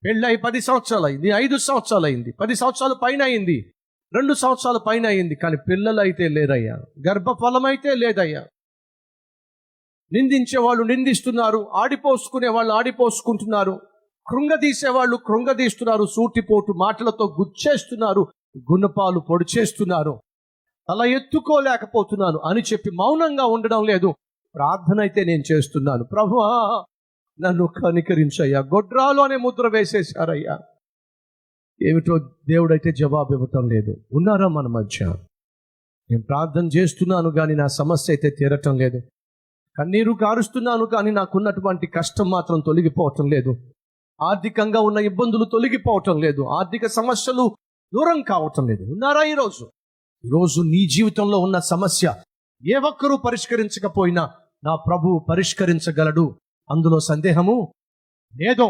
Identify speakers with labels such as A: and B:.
A: పెళ్ళై 10 సంవత్సరాలు అయింది, 5 సంవత్సరాలు అయింది, 10 సంవత్సరాలు పైన అయింది, 2 సంవత్సరాల పైన అయింది, కానీ పిల్లలు అయితే లేరయ్యా, గర్భఫలం అయితే లేదయ్యా. నిందించే వాళ్ళు నిందిస్తున్నారు, ఆడిపోసుకునే వాళ్ళు ఆడిపోసుకుంటున్నారు, కృంగదీసేవాళ్ళు కృంగదీస్తున్నారు, సూటిపోటు మాటలతో గుచ్చేస్తున్నారు, గుణపాలు పొడి చేస్తున్నారు. అలా ఎత్తుకోలేకపోతున్నాను అని చెప్పి మౌనంగా ఉండడం లేదు. ప్రార్థన అయితే నేను చేస్తున్నాను. ప్రభువా నన్ను కనికరించయ్యా. గొడ్రాలు అనే ముద్ర వేసేశారయ్యా. ఏమిటో దేవుడైతే జవాబు ఇవ్వటం లేదు. ఉన్నారా మన మధ్య? నేను ప్రార్థన చేస్తున్నాను కానీ నా సమస్య అయితే తీరటం లేదు. కన్నీరు కారుస్తున్నాను కానీ నాకున్నటువంటి కష్టం మాత్రం తొలగిపోవటం లేదు. ఆర్థికంగా ఉన్న ఇబ్బందులు తొలగిపోవటం లేదు. ఆర్థిక సమస్యలు దూరం కావటం లేదు. ఉన్నారా ఈరోజు నీ జీవితంలో ఉన్న సమస్య ఏ ఒక్కరూ పరిష్కరించకపోయినా నా ప్రభువు పరిష్కరించగలడు, అందులో సందేహము లేదు.